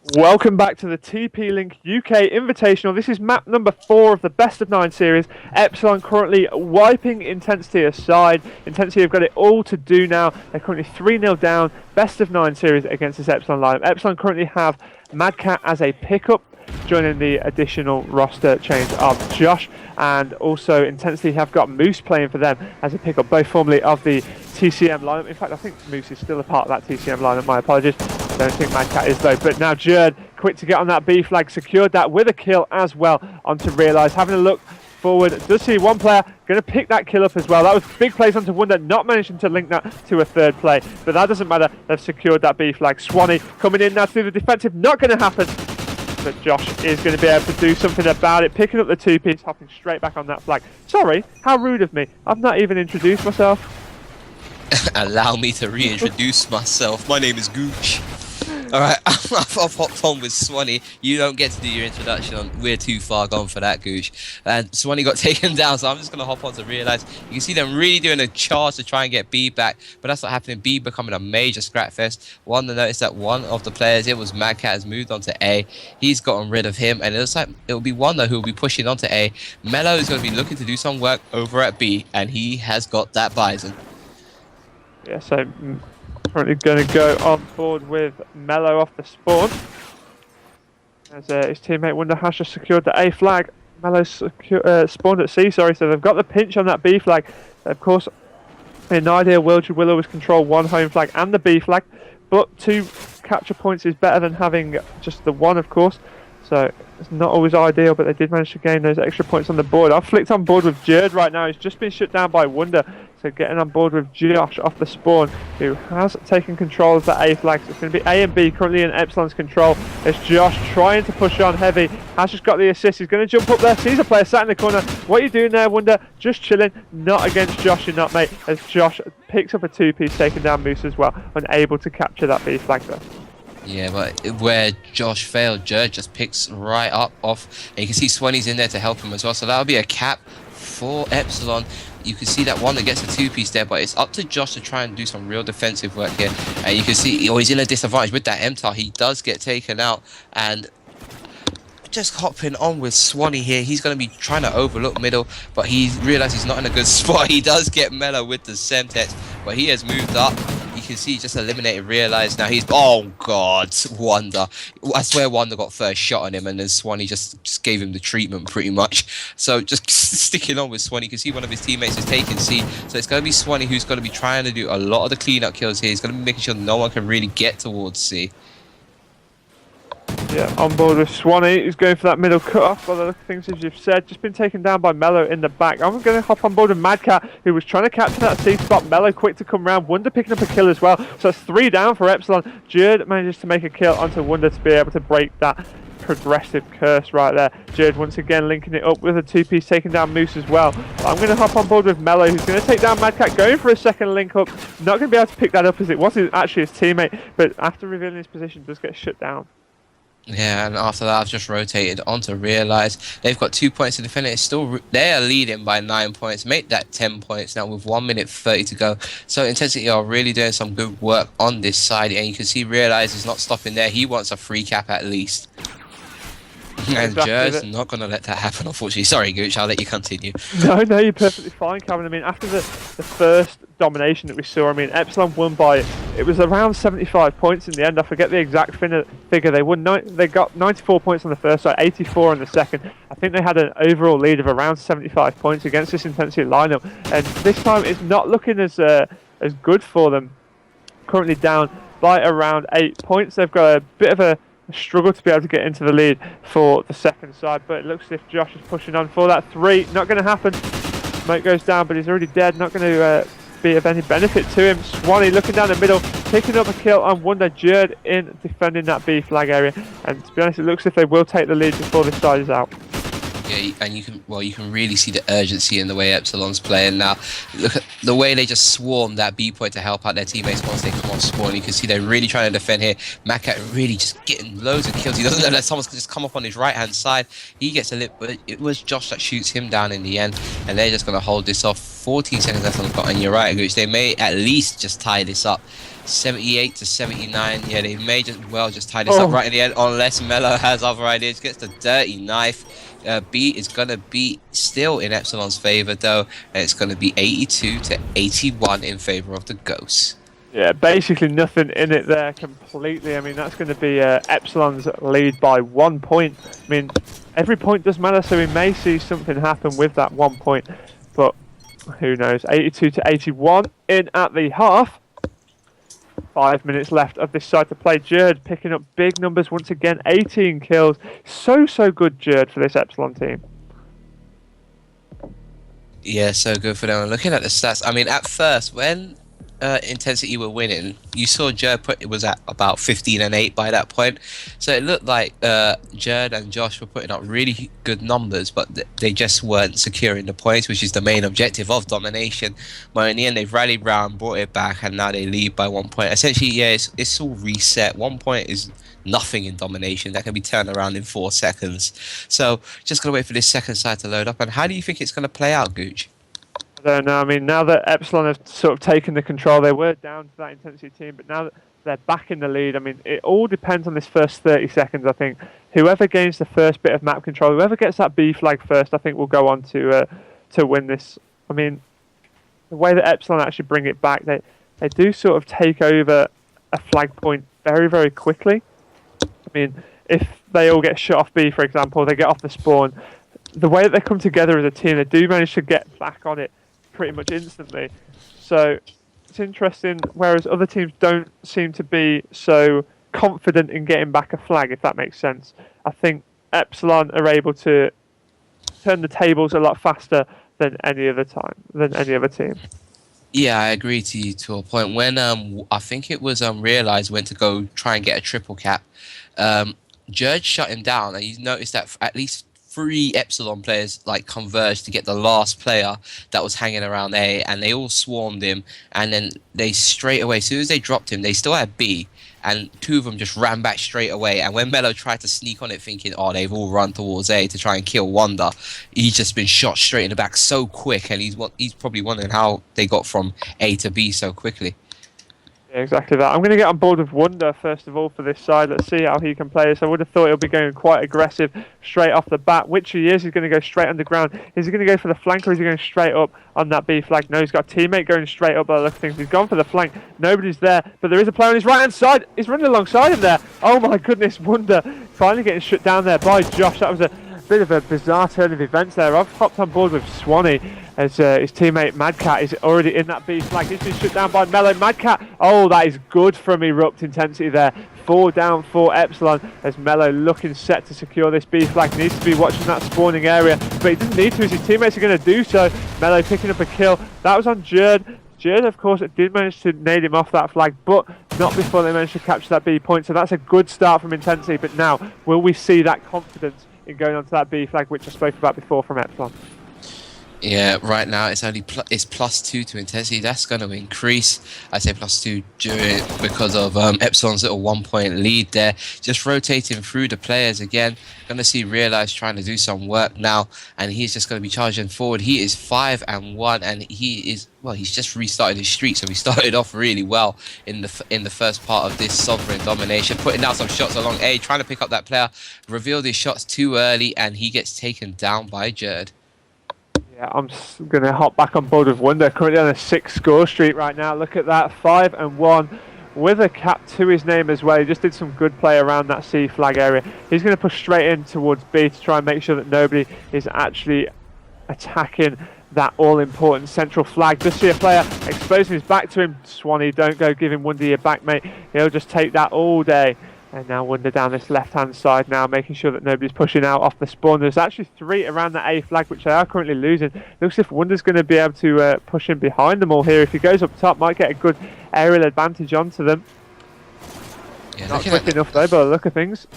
Welcome back to the TP Link UK Invitational. This is map number 4 of the best of 9 series. Epsilon currently wiping Intensity aside. Intensity have got it all to do now. They're currently 3-0 down. Best of 9 series against this Epsilon lineup. Epsilon currently have Mad Cat as a pickup, joining the additional roster change of Josh, and also Intensity have got Moose playing for them as a pickup, both formerly of the TCM lineup. In fact, I think Moose is still a part of that TCM lineup, my apologies. I don't think Mad Cat is though, but now Jerd, quick to get on that B flag, secured that with a kill as well onto Realise. Having a look forward, does see one player going to pick that kill up as well. That was big plays onto Wonder, not managing to link that to a third play, but that doesn't matter. They've secured that B flag. Swanee coming in now through the defensive, not going to happen. But Josh is going to be able to do something about it, picking up the 2-piece, hopping straight back on that flag. Sorry, how rude of me. I've not even introduced myself. Allow me to reintroduce myself. My name is Gooch. Alright, I've hopped on with Swanee. You don't get to do your introduction. We're too far gone for that, Gooch. And Swanee got taken down, so I'm just going to hop on to Realise. You can see them really doing a charge to try and get B back, but that's not happening. B becoming a major scrap fest. One to notice that one of the players, it was Mad Cat, has moved on to A. He's gotten rid of him, and it looks like it'll be Wonder who will be pushing on to A. Mello is going to be looking to do some work over at B, and he has got that Bison. Yeah, so currently going to go on board with Mello off the spawn. As his teammate Wonder has just secured the A flag. Mello spawned at C, sorry, so they've got the pinch on that B flag. Of course, in an ideal world, you will always control one home flag and the B flag, but 2 capture points is better than having just the 1, of course. So it's not always ideal, but they did manage to gain those extra points on the board. I've flicked on board with Jerd right now. He's just been shut down by Wonder. So getting on board with Josh off the spawn, who has taken control of the A flag. So it's going to be A and B currently in Epsilon's control. It's Josh trying to push on heavy. Has just got the assist. He's going to jump up there. Sees a player sat in the corner. What are you doing there, Wonder? Just chilling. Not against Josh, you're not, mate. As Josh picks up a 2-piece, taking down Moose as well. Unable to capture that B flag though. Yeah, but where Josh failed, Jerd just picks right up off, and you can see Swanee's in there to help him as well. So that'll be a cap for Epsilon. You can see that Wonder gets a 2-piece there, but it's up to Josh to try and do some real defensive work here. And you can see he's in a disadvantage with that MTAR. He does get taken out, and just hopping on with Swanee here. He's going to be trying to overlook middle, but he realized he's not in a good spot. He does get Mello with the Semtex, but he has moved up. You can see he just eliminated Realise. Now he's, oh god, Wonder. I swear Wonder got first shot on him, and then Swanee just gave him the treatment pretty much. So just sticking on with Swanee. You can see one of his teammates is taking C, so it's going to be Swanee who's going to be trying to do a lot of the cleanup kills here. He's going to be making sure no one can really get towards C. Yeah, on board with Swanee, who's going for that middle cut-off. By the things as you've said, just been taken down by Mello in the back. I'm going to hop on board with Mad Cat, who was trying to capture that C spot. Mello quick to come round. Wonder picking up a kill as well. So that's 3 down for Epsilon. Jerd manages to make a kill onto Wonder to be able to break that progressive curse right there. Jerd once again linking it up with a 2-piece, taking down Moose as well. But I'm going to hop on board with Mello, who's going to take down Mad Cat, going for a second link up. Not going to be able to pick that up as it wasn't actually his teammate, but after revealing his position, does get shut down. Yeah, and after that, I've just rotated onto Realise. They've got 2 points to defend it. It's still they are leading by 9 points. Make that 10 points now with 1 minute 30 to go. So Intensity are really doing some good work on this side, and you can see Realise is not stopping there. He wants a free cap at least. And Jerd's not going to let that happen, unfortunately. Sorry, Gooch, I'll let you continue. No, you're perfectly fine, Calvin. I mean, after the first domination that we saw, I mean, Epsilon won by, it was around 75 points in the end. I forget the exact figure. They got 94 points on the first side, 84 on the second. I think they had an overall lead of around 75 points against this Intensity lineup. And this time, it's not looking as good for them. Currently down by around 8 points. They've got a bit of a struggle to be able to get into the lead for the second side, but it looks as if Josh is pushing on for that 3. Not going to happen. Smoke goes down, but he's already dead. Not going to be of any benefit to him. Swanee looking down the middle, picking up a kill on Wonder. Jerd in defending that B flag area, and to be honest, it looks as if they will take the lead before this side is out. Yeah, and you can really see the urgency in the way Epsilon's playing now. Look at the way they just swarm that B point to help out their teammates once they come on spawn. You can see they're really trying to defend here. Mad Cat really just getting loads of kills. He doesn't know that someone's just come up on his right hand side. He gets a lip, but it was Josh that shoots him down in the end, and they're just going to hold this off. 14 seconds left on the clock, and you're right, Gooch, they may at least just tie this up. 78 to 79. Yeah, they may just tie this up right in the end, unless Melo has other ideas. Gets the dirty knife. Beat is gonna be still in Epsilon's favor though, and it's gonna be 82 to 81 in favor of the Ghosts. Yeah, basically nothing in it there completely. I mean, that's going to be Epsilon's lead by 1 point. I mean, every point does matter, so we may see something happen with that 1 point, but who knows. 82 to 81 in at the half. 5 minutes left of this side to play. Jerd picking up big numbers once again. 18 kills. So good, Jerd, for this Epsilon team. Yeah, so good for them. Looking at the stats, I mean, at first, when Intensity were winning, you saw Jerd was at about 15 and 8 by that point, so it looked like Jerd and Josh were putting up really good numbers, but they just weren't securing the points, which is the main objective of domination. But in the end, they've rallied round, brought it back, and now they lead by 1 point. Essentially, yeah, it's all reset. 1 point is nothing in domination. That can be turned around in 4 seconds. So just gotta wait for this second side to load up. And how do you think it's gonna play out, Gooch? I don't know. I mean, now that Epsilon have sort of taken the control, they were down to that Intensity team, but now that they're back in the lead, I mean, it all depends on this first 30 seconds, I think. Whoever gains the first bit of map control, whoever gets that B flag first, I think will go on to win this. I mean, the way that Epsilon actually bring it back, they do sort of take over a flag point very quickly. I mean, if they all get shot off B, for example, they get off the spawn, the way that they come together as a team, they do manage to get back on it pretty much instantly. So it's interesting, whereas other teams don't seem to be so confident in getting back a flag, if that makes sense. I think Epsilon are able to turn the tables a lot faster than any other team. Yeah, I agree to you to a point. When I think it was Realize went to go try and get a triple cap, Judge shut him down, and you noticed that at least 3 Epsilon players like converged to get the last player that was hanging around A, and they all swarmed him, and then they straight away, as soon as they dropped him, they still had B, and 2 of them just ran back straight away. And when Melo tried to sneak on it thinking, oh, they've all run towards A to try and kill Wonder, he's just been shot straight in the back so quick, and he's probably wondering how they got from A to B so quickly. Yeah, exactly that. I'm going to get on board with Wonder first of all for this side. Let's see how he can play this. I would have thought he'll be going quite aggressive straight off the bat, which he is. He's going to go straight underground. Is he going to go for the flank, or is he going straight up on that B flag? No, he's got a teammate going straight up by the look of things. He's gone for the flank. Nobody's there, but there is a player on his right hand side. He's running alongside him there. Oh my goodness, Wonder finally getting shut down there by Josh. That was a bit of a bizarre turn of events there. I've hopped on board with Swanee as his teammate Madcat is already in that B flag. He's been shut down by Melo. Madcat, oh, that is good from Erupt Intensity there. 4 down for Epsilon as Melo looking set to secure this B flag. Needs to be watching that spawning area, but he doesn't need to as his teammates are going to do so. Melo picking up a kill. That was on Jerd. Jerd, of course, did manage to nade him off that flag, but not before they managed to capture that B point. So that's a good start from Intensity, but now will we see that confidence in going on to that B flag, which I spoke about before from Epsilon? Yeah, right now it's only it's +2 to Intensity. That's going to increase. I say +2 because of Epsilon's little 1 point lead there. Just rotating through the players again. Going to see Realize trying to do some work now, and he's just going to be charging forward. He is 5 and 1, and he's just restarted his streak, so he started off really well in the first part of this sovereign domination, putting down some shots along A, trying to pick up that player, revealed his shots too early, and he gets taken down by Jerd. Yeah, I'm going to hop back on board with Wonder. Currently on a 6 score streak right now. Look at that, 5 and 1 with a cap to his name as well. He just did some good play around that C flag area. He's going to push straight in towards B to try and make sure that nobody is actually attacking that all-important central flag. Just see a player exposing his back to him. Swanee, don't go giving Wonder your back, mate. He'll just take that all day. And now Wonder down this left-hand side now, making sure that nobody's pushing out off the spawn. There's actually 3 around the A flag, which they are currently losing. Looks as if Wonder's going to be able to push in behind them all here. If he goes up top, might get a good aerial advantage onto them. Yeah, not quick enough though, by the look of things.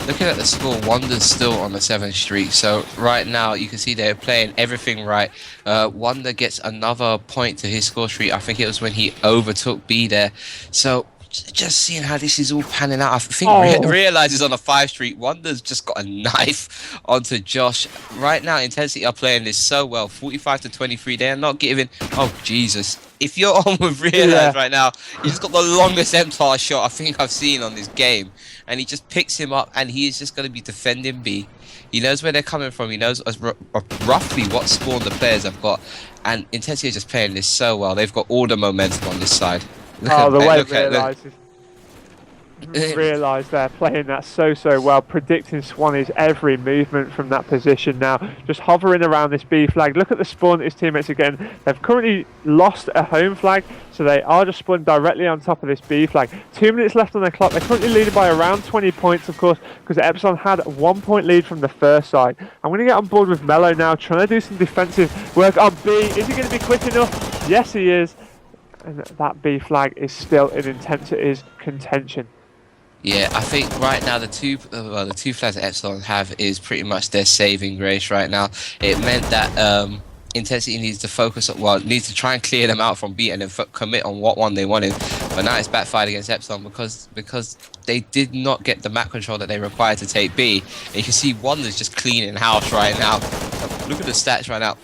Looking at the score, Wonder's still on the 7th streak. So right now, you can see they're playing everything right. Wonder gets another point to his score streak. I think it was when he overtook B there. So just seeing how this is all panning out. I think Realize is on a 5 streak. Wonder's just got a knife onto Josh. Right now, Intensity are playing this so well. 45 to 23. They're not giving. Oh, Jesus. if you're on with Realize right now, he's just got the longest MTAR shot I think I've seen on this game, and he just picks him up, and he is just going to be defending B. He knows where they're coming from. He knows roughly what spawn the players have got, and Intensity are just playing this so well. They've got all the momentum on this side. The way Realize they're playing that so well, predicting Swanee's every movement from that position now, just hovering around this B flag. Look at the spawn that his teammates are getting. They've currently lost a home flag, so they are just spawned directly on top of this B flag. 2 minutes left on the clock. They're currently leading by around 20 points, of course, because Epsilon had a 1 point lead from the first side. I'm going to get on board with Mello now, trying to do some defensive work on B. Is he going to be quick enough? Yes, he is. And that B flag is still in Intensity's contention. Yeah, I think right now the two flags that Epsilon have is pretty much their saving grace right now. It meant that Intensity needs to focus on, needs to try and clear them out from B and then commit on what one they wanted. But now it's backfired against Epsilon because they did not get the map control that they required to take B. And you can see Wonder's just cleaning house right now. Look at the stats right now.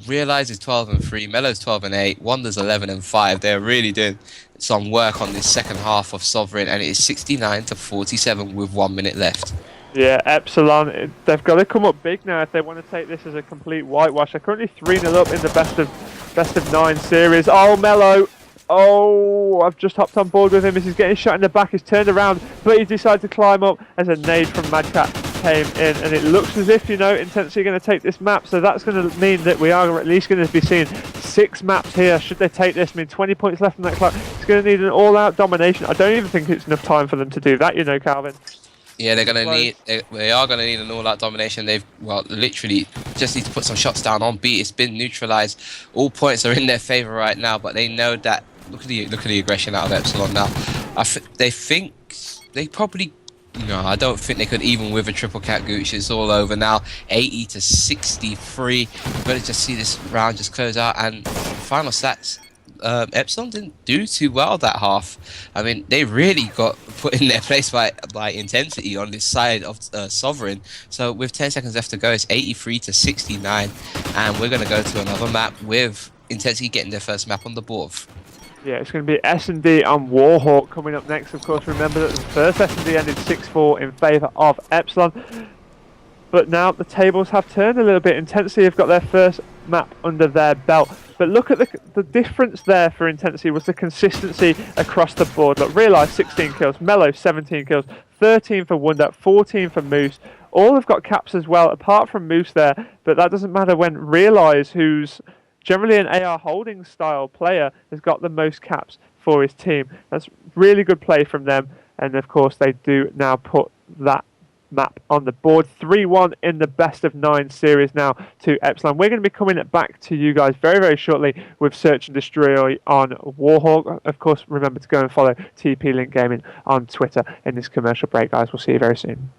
Realize is 12 and 3, Mello's 12 and 8, Wonder's 11 and 5. They're really doing some work on this second half of Sovereign, and it is 69 to 47 with 1 minute left. Yeah, Epsilon, they've got to come up big now if they want to take this as a complete whitewash. They're currently 3-0 up in the best of 9 series. Oh, Mello! Oh, I've just hopped on board with him as he's getting shot in the back. He's turned around, but he decided to climb up as a nade from Madcat came in, and it looks as if, Intensity are going to take this map, so that's going to mean that we are at least going to be seeing 6 maps here should they take this. I mean, 20 points left on that clock. It's going to need an all-out domination. I don't even think it's enough time for them to do that, Calvin. Yeah, they are going to need an all-out domination. They've, literally just need to put some shots down on B. It's been neutralized. All points are in their favor right now, but they know that. Look at the aggression out of Epsilon now. They think they probably. No, I don't think they could even with a triple cat gooch. It's all over now. 80 to 63. We're going to just see this round just close out. And final stats, Epsilon didn't do too well that half. I mean, they really got put in their place by Intensity on this side of Sovereign. So with 10 seconds left to go, it's 83 to 69. And we're going to go to another map with Intensity getting their first map on the board. Yeah, it's going to be S&D on Warhawk coming up next. Of course, remember that the first S&D ended 6-4 in favour of Epsilon. But now the tables have turned a little bit. Intensity have got their first map under their belt. But look at the difference there for Intensity was the consistency across the board. Look, Realize 16 kills, Mello 17 kills, 13 for Wonder, 14 for Moose. All have got caps as well, apart from Moose there. But that doesn't matter when Realize, who's generally an AR holding style player, has got the most caps for his team. That's really good play from them, and of course they do now put that map on the board. 3-1 in the best of 9 series now to Epsilon. We're going to be coming back to you guys very, very shortly with Search and Destroy on Warhawk. Of course, remember to go and follow TP Link Gaming on Twitter in this commercial break, guys. We'll see you very soon.